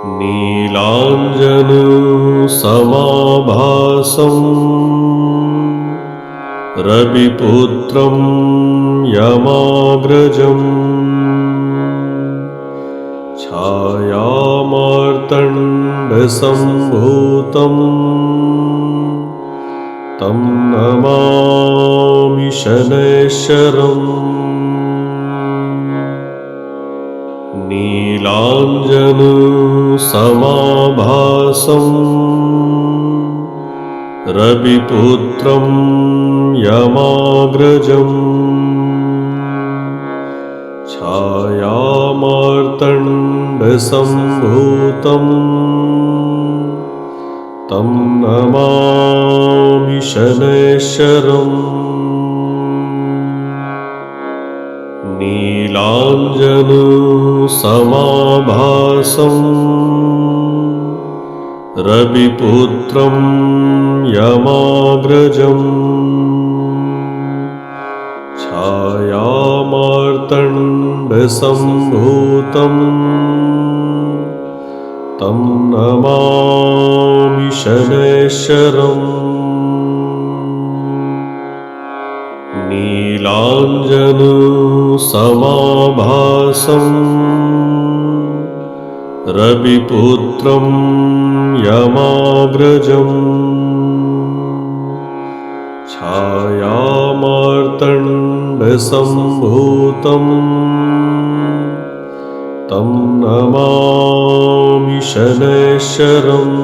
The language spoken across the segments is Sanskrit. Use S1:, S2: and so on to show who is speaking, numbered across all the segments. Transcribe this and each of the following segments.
S1: नीलाञ्जनसमाभासम् रविपुत्रं यमाग्रजम् छायामार्तण्डसम्भूतं तं नमामि शनैश्चरम्। नीलाञ्जनसमाभासम् रविपुत्रं यमाग्रजम् छायामार्तण्डसम्भूतं तं नमामि शनैश्चरम्। नीलाञ्जनसमाभासम् रविपुत्रं यमाग्रजम् छायामार्तण्डसम्भूतं तं नमामि शनैश्चरम्। नीलाञ्जनसमाभासम् रविपुत्रं यमाग्रजम् छायामार्तण्डसम्भूतं तं नमामि शनैश्चरम्।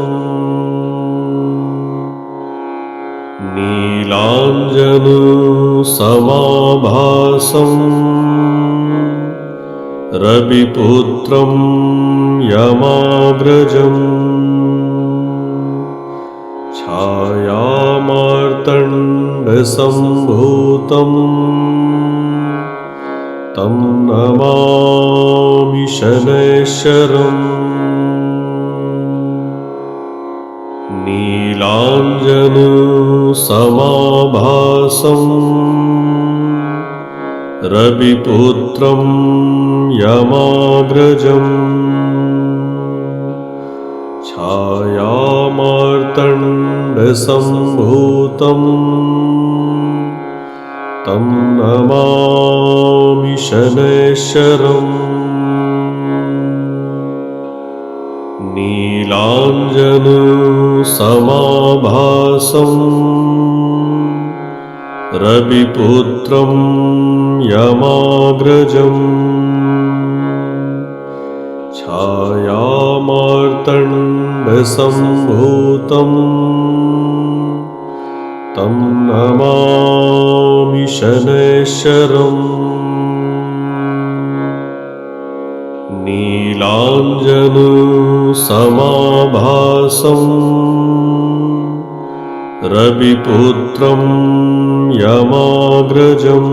S1: नीलाञ्जनसमाभासम् रविपुत्रं यमाग्रजम् छायामार्तण्डसम्भूतं तं नमामि शनैश्चरम्। नीलाञ्जनसमाभासम् रविपुत्रं यमाग्रजम् छायामार्तण्डसम्भूतं तं नमामि शनैश्चरम्। नीलाञ्जनसमाभासम् रविपुत्रं यमाग्रजम् छायामार्तण्डसम्भूतं तं नमामि शनैश्चरम्। नीलाञ्जनसमाभासम् रविपुत्रं यमाग्रजम्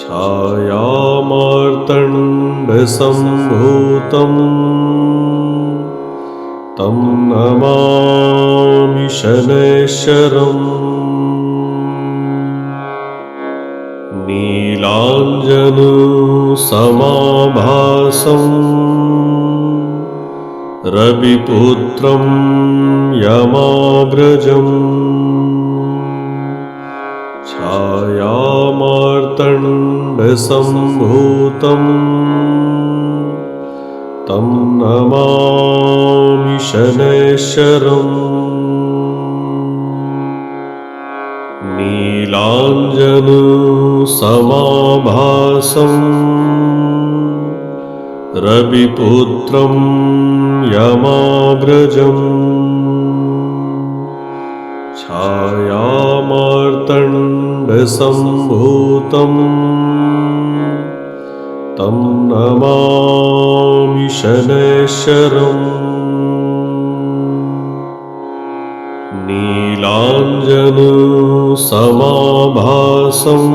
S1: छायामार्तण्डसम्भूतं तं नमामि शनैश्चरम्। नीलाञ्जनसमाभासम् रविपुत्रं यमाग्रजम् छायामार्तण्डसम्भूतं तं नमामि शनैश्चरम्। नीलाञ्जनसमाभासम् रविपुत्रं यमाग्रजम् छायामार्तण्डसम्भूतं तं नमामि शनैश्चरम्। नीलाञ्जनसमाभासम्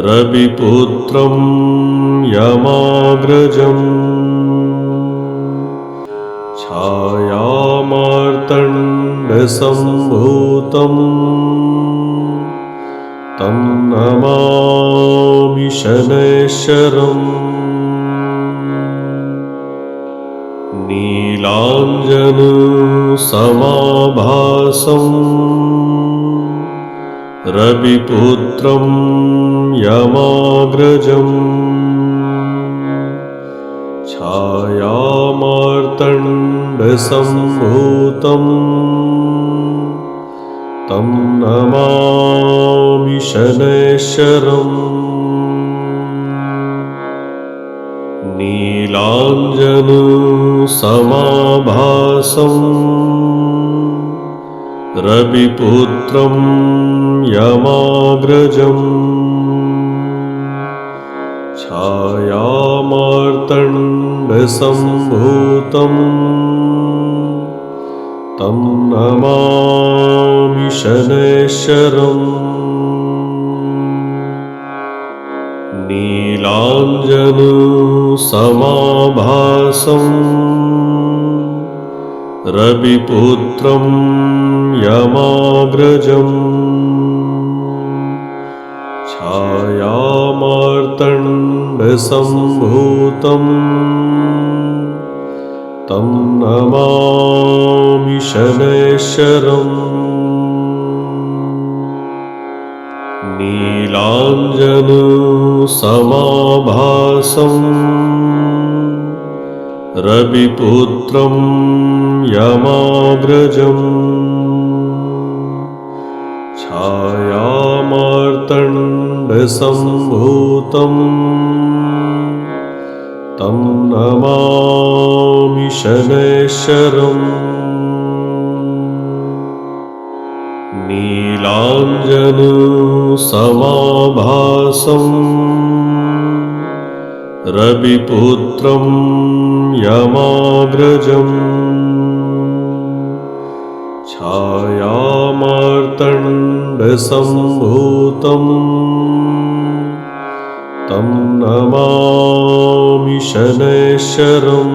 S1: रविपुत्रं यमाग्रजम् छायामार्तण्डसम्भूतं तं नमामि शनैश्चरम्। नीलाञ्जनसमाभासम् रविपुत्रं यमाग्रजम् छायामार्तण्डसम्भूतं तं नमामि शनैश्चरम् नीलाञ्जनसमाभासम् रविपुत्रं यमाग्रजम् छायामार्तण्डसम्भूतं तं नमामि शनैश्चरम् नीलाञ्जनसमाभासम् रविपुत्रं यमाग्रजम् छायामार्तण्डसम्भूतं तं नमामि शनैश्चरम् नीलाञ्जनसमाभासम् रविपुत्रं यमाग्रजम् छायामार्तण्डसम्भूतं तं नमामि शनैश्चरम् नीलाञ्जनसमाभासम् रविपुत्रं यमाग्रजम् छायामार्तण्डसम्भूतं तं नमामि शनैश्चरम्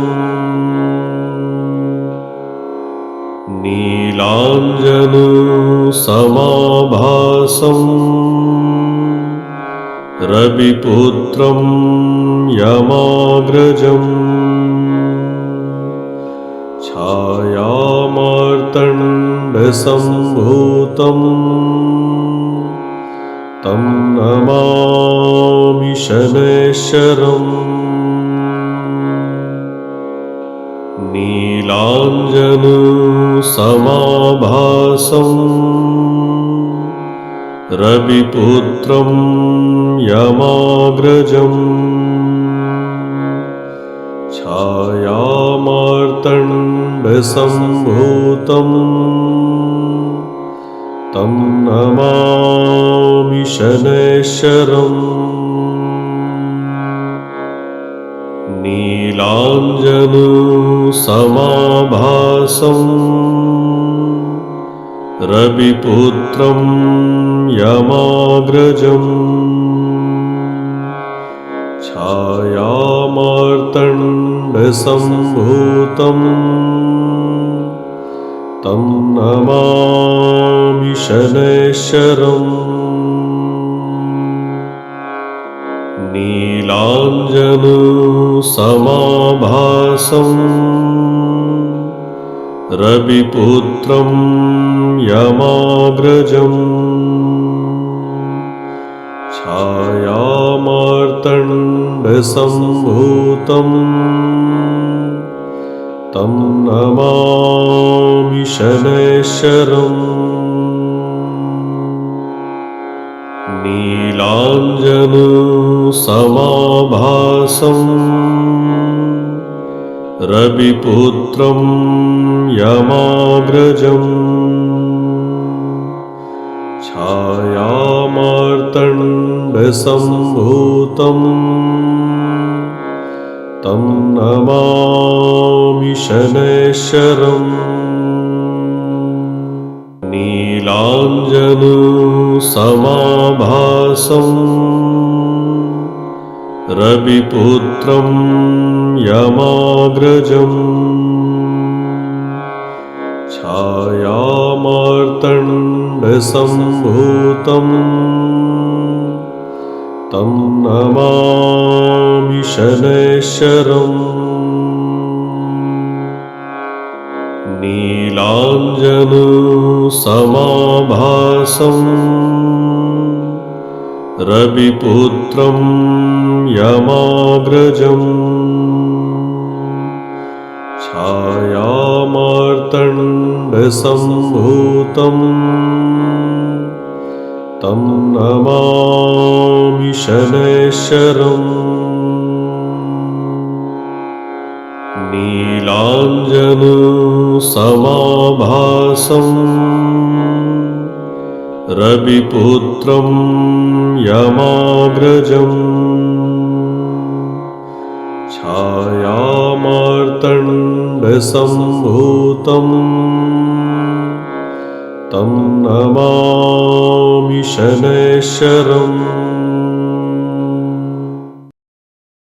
S1: नीलाञ्जनसमाभासम् रविपुत्रं यमाग्रजम् छायामार्तण्डसम्भूतं तं नमामि शनैश्चरम् नीलाञ्जनसमाभासम् रविपुत्रं यमाग्रजम् छायामार्तण्डसम्भूतं तं नमामि शनैश्चरम् नीलाञ्जनसमाभासम् रविपुत्रं यमाग्रजम् छायामार्तण्डसम्भूतं तं नमामि शनैश्चरम् नीलाञ्जनसमाभासम् रविपुत्रं यमाग्रजम् छायामार्तण्डसम्भूतं तं नमामि शनैश्चरम् नीलाञ्जनसमाभासम् रविपुत्रं यमाग्रजम् छायामार्तण्डसम्भूतं तं नमामि शनैश्चरम् नीलाञ्जनसमाभासम् रविपुत्रं यमाग्रजम् छायामार्तण्डसम्भूतं तं नमामि शनैश्चरम् समाभासं रविपुत्रं यमाग्रजम् छायामार्तण्डसम्भूतं तं नमामि शनैश्चरम् नीलाञ्जनसमाभासं रविपुत्रं यमाग्रजम् छायामार्तण्डसम्भूतं तं नमामि शनैश्चरम्